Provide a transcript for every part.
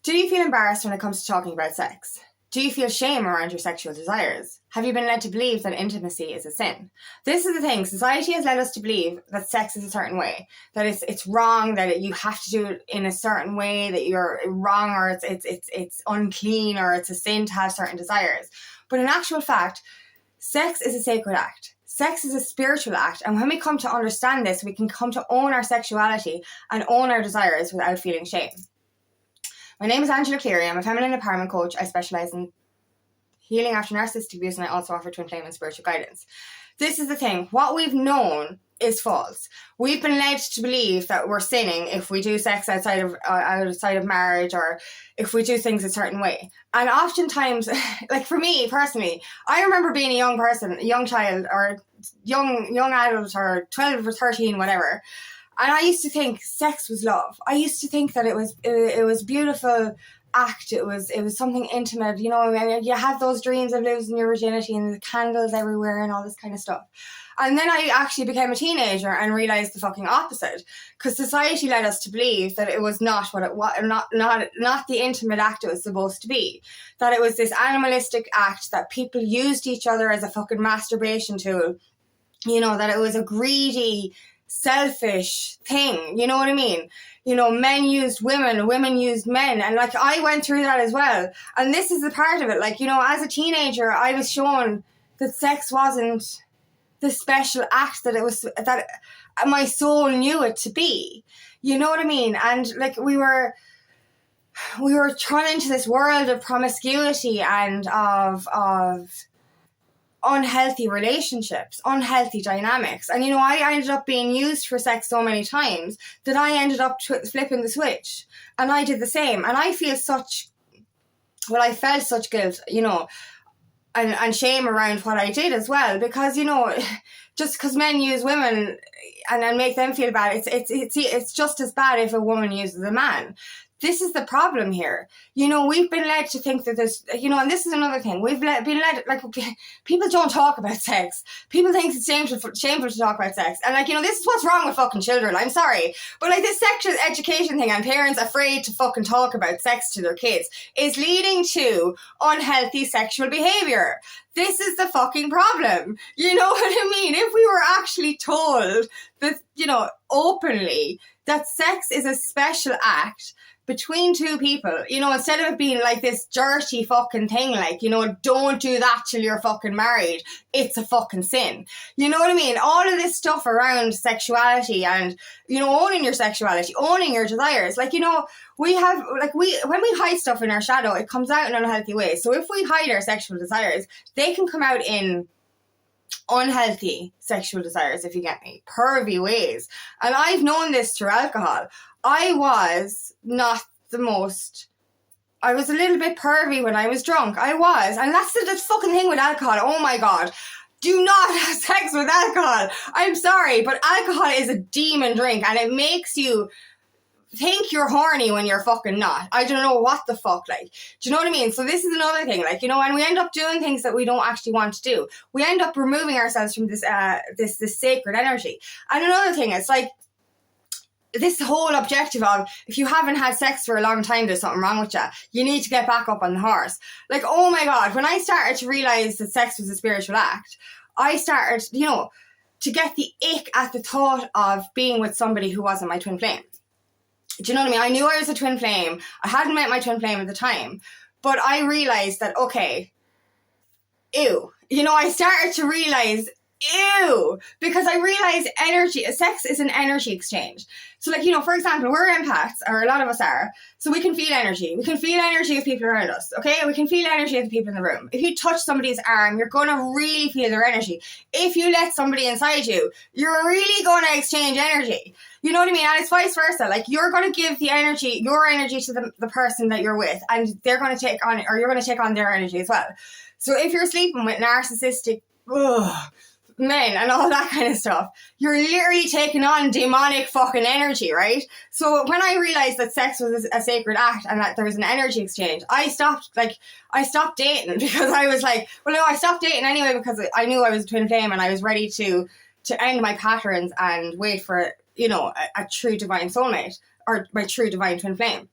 Do you feel embarrassed when it comes to talking about sex? Do you feel shame around your sexual desires? Have you been led to believe that intimacy is a sin? This is the thing. Society has led us to believe that sex is a certain way, that it's wrong, that you have to do it in a certain way, that you're wrong, or it's unclean, or it's a sin to have certain desires. But in actual fact, sex is a sacred act. Sex is a spiritual act, and when we come to understand this, we can come to own our sexuality and own our desires without feeling shame. My name is Angela Cleary. I'm a feminine empowerment coach. I specialise in healing after narcissistic abuse, and I also offer twin flame and spiritual guidance. This is the thing. What we've known is false. We've been led to believe that we're sinning if we do sex outside of marriage, or if we do things a certain way. And oftentimes, like for me personally, I remember being a young person, a young child, or young adult, or 12 or 13, whatever. And I used to think sex was love. I used to think that it was beautiful act. It was something intimate, you know, and you have those dreams of losing your virginity and the candles everywhere and all this kind of stuff. And then I actually became a teenager and realized the fucking opposite, because society led us to believe that it was not what it was, not the intimate act it was supposed to be. That it was this animalistic act, that people used each other as a fucking masturbation tool. You know, that it was a greedy, selfish thing, you know what I mean? You know, men used women, women used men, and like I went through that as well. And this is the part of it, like, you know, as a teenager, I was shown that sex wasn't the special act that it was, that my soul knew it to be. You know what I mean? And like we were thrown into this world of promiscuity and of unhealthy relationships, unhealthy dynamics. And, you know, I ended up being used for sex so many times that I ended up flipping the switch. And I did the same. And I felt such guilt, you know, and shame around what I did as well. Because, you know, just because men use women and make them feel bad, it's just as bad if a woman uses a man. This is the problem here. You know, we've been led to think that there's, you know, and this is another thing. We've been led, like, people don't talk about sex. People think it's shameful to talk about sex. And, like, you know, this is what's wrong with fucking children. I'm sorry. But, like, this sexual education thing and parents afraid to fucking talk about sex to their kids is leading to unhealthy sexual behaviour. This is the fucking problem. You know what I mean? If we were actually told that, you know, openly, that sex is a special act between two people, you know, instead of it being like this dirty fucking thing, like, you know, don't do that till you're fucking married, it's a fucking sin. You know what I mean? All of this stuff around sexuality and, you know, owning your sexuality, owning your desires. Like, you know, when we hide stuff in our shadow, it comes out in unhealthy ways. So if we hide our sexual desires, they can come out in unhealthy sexual desires, if you get me, pervy ways. And I've known this through alcohol. I was a little bit pervy when I was drunk. I was. And that's the fucking thing with alcohol. Oh my God. Do not have sex with alcohol. I'm sorry, but alcohol is a demon drink and it makes you think you're horny when you're fucking not. I don't know what the fuck, like. Do you know what I mean? So this is another thing, like, you know, and we end up doing things that we don't actually want to do. We end up removing ourselves from this sacred energy. And another thing, it's like, this whole objective of, if you haven't had sex for a long time, there's something wrong with you. You need to get back up on the horse. Like, oh my God, when I started to realize that sex was a spiritual act, I started, you know, to get the ick at the thought of being with somebody who wasn't my twin flame. Do you know what I mean? I knew I was a twin flame. I hadn't met my twin flame at the time. But I realized that, okay, ew. You know, I started to realize, ew, because I realized sex is an energy exchange. So, like, you know, for example, we're empaths, or a lot of us are, so we can feel energy. We can feel energy of people around us, okay? We can feel energy of the people in the room. If you touch somebody's arm, you're going to really feel their energy. If you let somebody inside you, you're really going to exchange energy. You know what I mean? And it's vice versa. Like, you're going to give your energy to the person that you're with, and they're going to take on, or you're going to take on their energy as well. So if you're sleeping with narcissistic men and all that kind of stuff, you're literally taking on demonic fucking energy, right? So when I realized that sex was a sacred act and that there was an energy exchange, I stopped dating, because I was like, well, no, I stopped dating anyway, because I knew I was a twin flame and I was ready to end my patterns and wait for, you know, a true divine soulmate, or my true divine twin flame.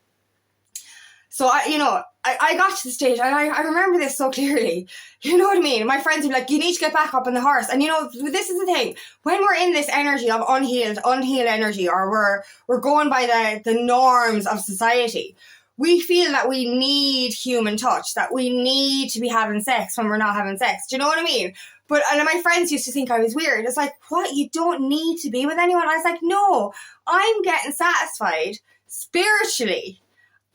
So I got to the stage, and I remember this so clearly. You know what I mean? My friends would be like, you need to get back up on the horse. And this is the thing. When we're in this energy of unhealed energy, or we're going by the norms of society, we feel that we need human touch, that we need to be having sex when we're not having sex. Do you know what I mean? And my friends used to think I was weird. It's like, what? You don't need to be with anyone? I was like, no, I'm getting satisfied spiritually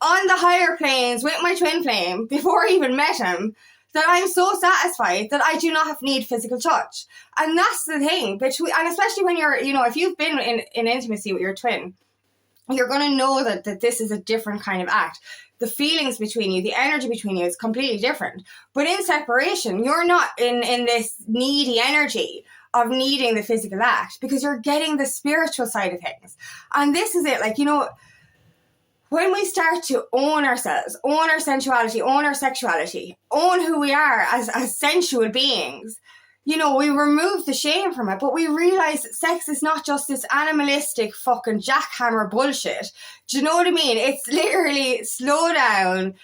on the higher planes with my twin flame before I even met him, that I'm so satisfied that I do not need physical touch. And that's the thing. And especially when you're, if you've been in intimacy with your twin, you're going to know that this is a different kind of act. The feelings between you, the energy between you is completely different. But in separation, you're not in this needy energy of needing the physical act, because you're getting the spiritual side of things. And this is it, when we start to own ourselves, own our sensuality, own our sexuality, own who we are as sensual beings, we remove the shame from it, but we realize that sex is not just this animalistic fucking jackhammer bullshit. Do you know what I mean? It's literally slow down,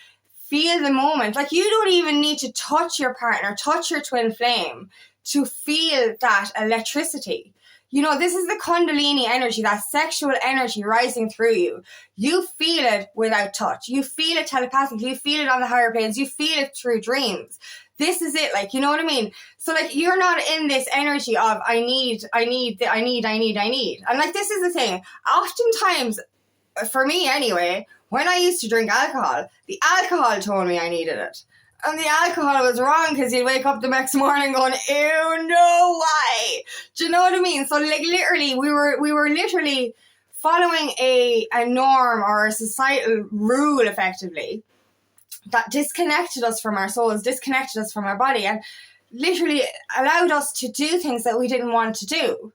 feel the moment. You don't even need to touch your partner, touch your twin flame to feel that electricity. This is the Kundalini energy, that sexual energy rising through you. You feel it without touch. You feel it telepathically. You feel it on the higher planes. You feel it through dreams. This is it, you know what I mean? So, you're not in this energy of, I need. And, this is the thing. Oftentimes, for me anyway, when I used to drink alcohol, the alcohol told me I needed it. And the alcohol was wrong, because you'd wake up the next morning going, ew, no, why? Do you know what I mean? So, literally, we were literally following a norm or a societal rule, effectively, that disconnected us from our souls, disconnected us from our body, and literally allowed us to do things that we didn't want to do.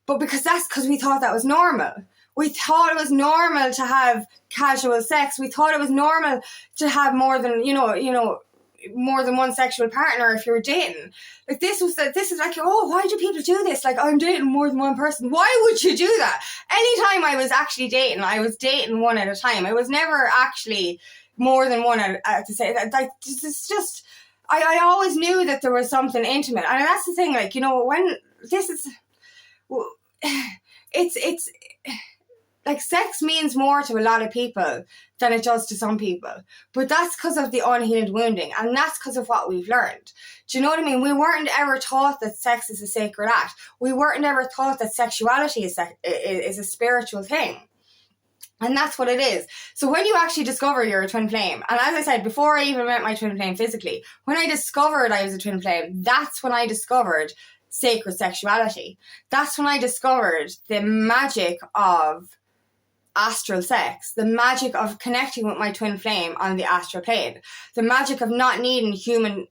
But because we thought that was normal. We thought it was normal to have casual sex. We thought it was normal to have more than, more than one sexual partner if you're dating. This is oh, why do people do this? I'm dating more than one person. Why would you do that? Anytime I was actually dating, I was dating one at a time. It was never actually more than one at the same. It's just, I always knew that there was something intimate. And that's the thing, when this is, it's sex means more to a lot of people than it does to some people. But that's because of the unhealed wounding, and that's because of what we've learned. Do you know what I mean? We weren't ever taught that sex is a sacred act. We weren't ever taught that sexuality is a spiritual thing. And that's what it is. So when you actually discover you're a twin flame, and as I said, before I even met my twin flame physically, when I discovered I was a twin flame, that's when I discovered sacred sexuality. That's when I discovered the magic of astral sex, the magic of connecting with my twin flame on the astral plane, the magic of not needing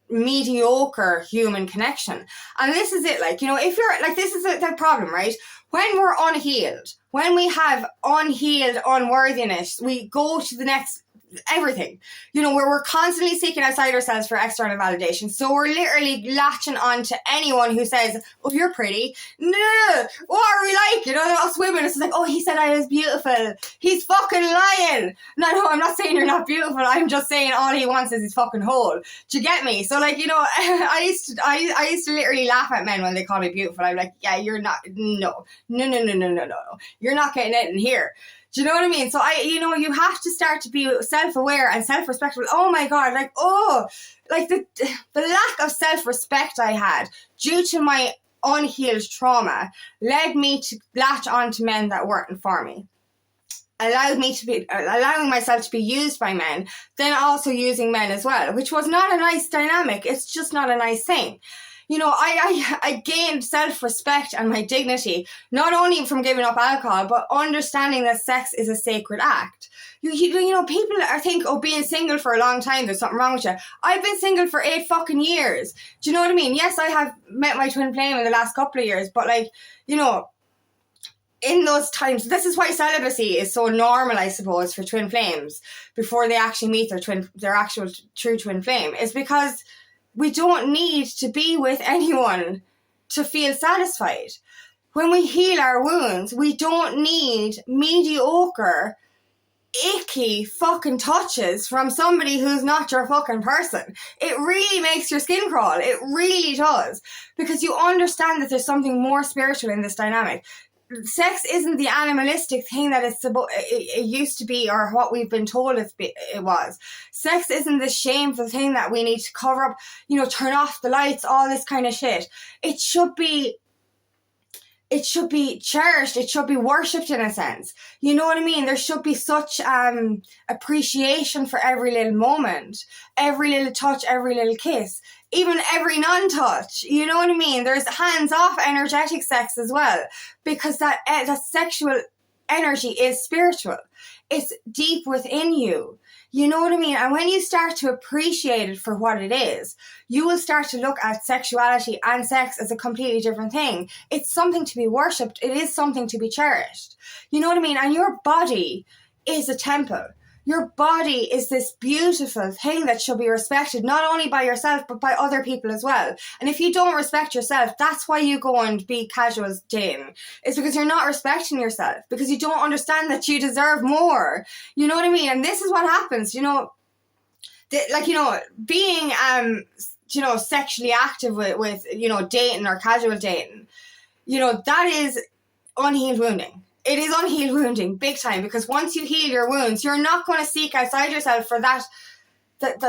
mediocre human connection. And this is it, if you're this is the problem, right? When we're unhealed, when we have unhealed unworthiness, we go to the next everything, where we're constantly seeking outside ourselves for external validation. So we're literally latching on to anyone who says, oh, you're pretty. No, what are we like? Us women, it's oh, he said I was beautiful. He's fucking lying. No, I'm not saying you're not beautiful. I'm just saying all he wants is his fucking hole. Do you get me? So I used to literally laugh at men when they call me beautiful. I'm like, yeah, you're not. No. You're not getting it in here. Do you know what I mean? So you have to start to be self-aware and self-respectful. Oh my God, the lack of self-respect I had due to my unhealed trauma led me to latch on to men that weren't for me. Allowing myself to be used by men, then also using men as well, which was not a nice dynamic. It's just not a nice thing. I gained self-respect and my dignity, not only from giving up alcohol, but understanding that sex is a sacred act. People think, being single for a long time, there's something wrong with you. I've been single for 8 fucking years. Do you know what I mean? Yes, I have met my twin flame in the last couple of years, but in those times, this is why celibacy is so normal, I suppose, for twin flames before they actually meet their actual true twin flame, is because we don't need to be with anyone to feel satisfied. When we heal our wounds, we don't need mediocre icky fucking touches from somebody who's not your fucking person, it really makes your skin crawl. It really does. Because you understand that there's something more spiritual in this dynamic. Sex isn't the animalistic thing that it used to be, or what we've been told it was. Sex isn't this shameful thing that we need to cover up, turn off the lights, all this kind of shit. It should be cherished. It should be worshipped in a sense. You know what I mean? There should be such appreciation for every little moment, every little touch, every little kiss, even every non-touch. You know what I mean? There's hands-off energetic sex as well, because that sexual energy is spiritual. It's deep within you. You know what I mean? And when you start to appreciate it for what it is, you will start to look at sexuality and sex as a completely different thing. It's something to be worshipped. It is something to be cherished. You know what I mean? And your body is a temple. Your body is this beautiful thing that should be respected, not only by yourself, but by other people as well. And if you don't respect yourself, that's why you go and be casual dating. It's because you're not respecting yourself, because you don't understand that you deserve more. You know what I mean? And this is what happens, being, sexually active with dating or casual dating, that is unhealed wounding. It is unhealed wounding, big time, because once you heal your wounds, you're not going to seek outside yourself for that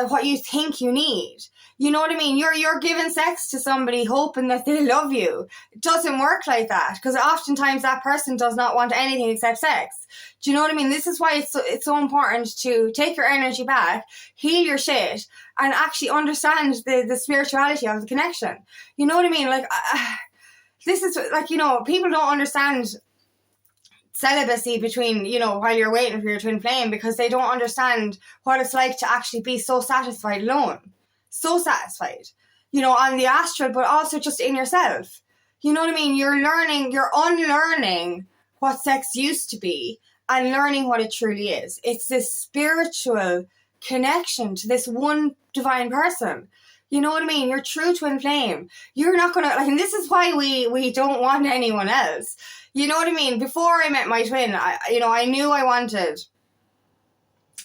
what you think you need. You know what I mean? You're giving sex to somebody hoping that they love you. It doesn't work like that, because oftentimes that person does not want anything except sex. Do you know what I mean? This is why it's so important to take your energy back, heal your shit, and actually understand the spirituality of the connection. You know what I mean? This is people don't understand celibacy between, while you're waiting for your twin flame, because they don't understand what it's like to actually be so satisfied alone. So satisfied, on the astral, but also just in yourself. You know what I mean? You're unlearning what sex used to be and learning what it truly is. It's this spiritual connection to this one divine person. You know what I mean? Your true twin flame. You're not going to, and this is why we don't want anyone else. You know what I mean? Before I met my twin, I knew I wanted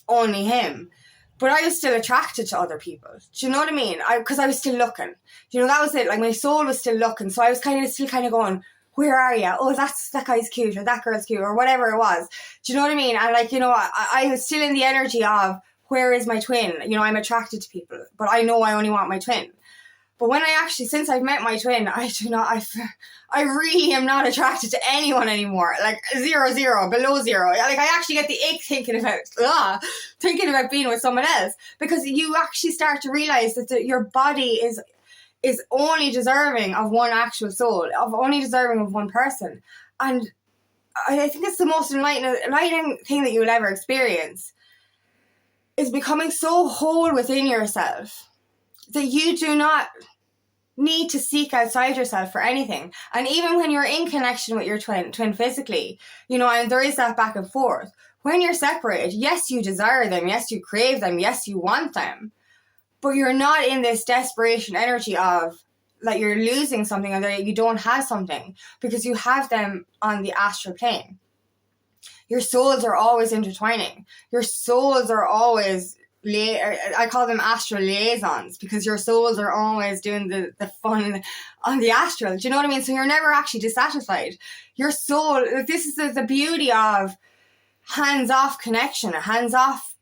only him, but I was still attracted to other people. Do you know what I mean? Because I was still looking. That was it. Like, my soul was still looking. So I was still going, where are you? Oh, that guy's cute, or that girl's cute, or whatever it was. Do you know what I mean? And I was still in the energy of, where is my twin? I'm attracted to people, but I know I only want my twin. But when since I've met my twin, I really am not attracted to anyone anymore. Like 0, below 0. Like, I actually get the ick thinking about being with someone else, because you actually start to realize that your body is only deserving of one actual soul, of only deserving of one person. And I think it's the most enlightening thing that you will ever experience, is becoming so whole within yourself that you do not need to seek outside yourself for anything. And even when you're in connection with your twin physically, and there is that back and forth, when you're separated, yes, you desire them, yes, you crave them, yes, you want them, but you're not in this desperation energy of that you're losing something or that you don't have something, because you have them on the astral plane. Your souls are always intertwining. Your souls are always, I call them astral liaisons, because your souls are always doing the fun on the astral. Do you know what I mean? So you're never actually dissatisfied. Your soul, this is the beauty of hands-off connection, hands-off,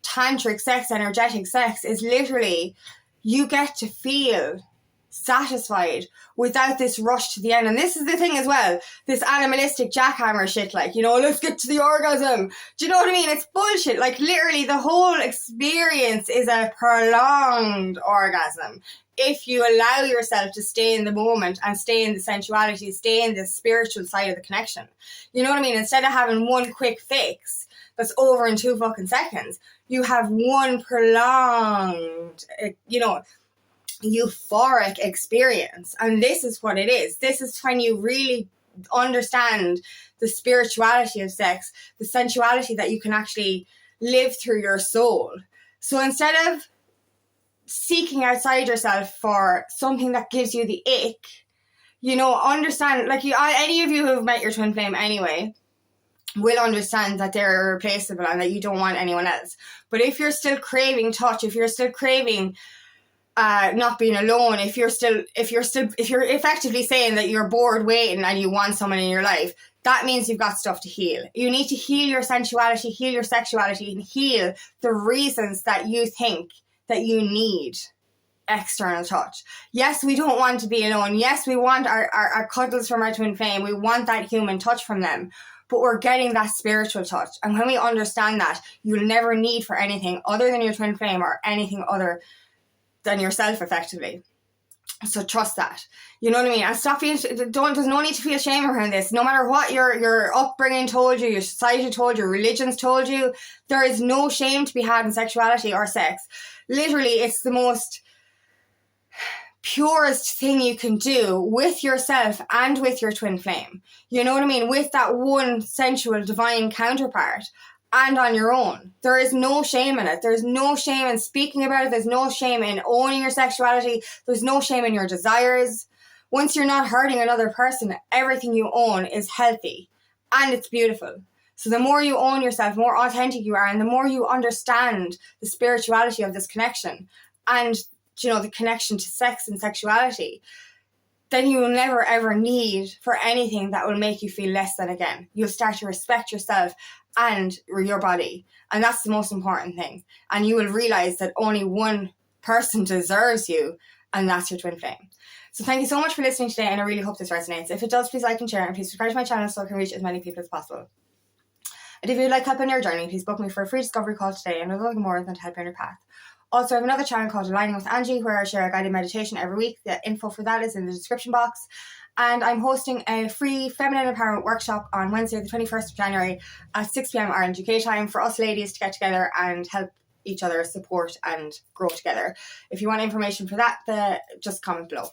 tantric sex, energetic sex, is literally you get to feel satisfied without this rush to the end. And this is the thing as well, this animalistic jackhammer shit, let's get to the orgasm. Do you know what I mean? It's bullshit. Like, literally the whole experience is a prolonged orgasm if you allow yourself to stay in the moment and stay in the sensuality, stay in the spiritual side of the connection. You know what I mean? Instead of having one quick fix that's over in 2 fucking seconds, you have one prolonged, euphoric experience. And this is what it is. This is when you really understand the spirituality of sex, the sensuality that you can actually live through your soul. So instead of seeking outside yourself for something that gives you the ick, understand, any of you who have met your twin flame anyway, will understand that they're irreplaceable and that you don't want anyone else. But if you're still craving touch, if you're still craving not being alone, if you're effectively saying that you're bored waiting and you want someone in your life, that means you've got stuff to heal. You need to heal your sensuality, heal your sexuality, and heal the reasons that you think that you need external touch. Yes, we don't want to be alone. Yes, we want our cuddles from our twin flame. We want that human touch from them. But we're getting that spiritual touch. And when we understand that, you'll never need for anything other than your twin flame or anything other than yourself, effectively. So trust that. You know what I mean? And stop being, there's no need to feel shame around this. No matter what your upbringing told you, your society told you, religion's told you, there is no shame to be had in sexuality or sex. Literally, it's the most purest thing you can do with yourself and with your twin flame. You know what I mean? With that one sensual, divine counterpart. And on your own. There is no shame in it. There's no shame in speaking about it. There's no shame in owning your sexuality. There's no shame in your desires. Once you're not hurting another person, everything you own is healthy and it's beautiful. So the more you own yourself, the more authentic you are, and the more you understand the spirituality of this connection and, you know, the connection to sex and sexuality, then you will never ever need for anything that will make you feel less than again. You'll start to respect yourself and your body. And that's the most important thing. And you will realize that only one person deserves you, and that's your twin flame. So thank you so much for listening today, and I really hope this resonates. If it does, please like and share, and please subscribe to my channel so I can reach as many people as possible. And if you'd like help on your journey, please book me for a free discovery call today, and there's nothing more than to help you on your path. Also, I have another channel called Aligning with Angie, where I share a guided meditation every week. The info for that is in the description box. And I'm hosting a free feminine empowerment workshop on Wednesday, the 21st of January at 6 p.m. Ireland UK time for us ladies to get together and help each other support and grow together. If you want information for that, just comment below.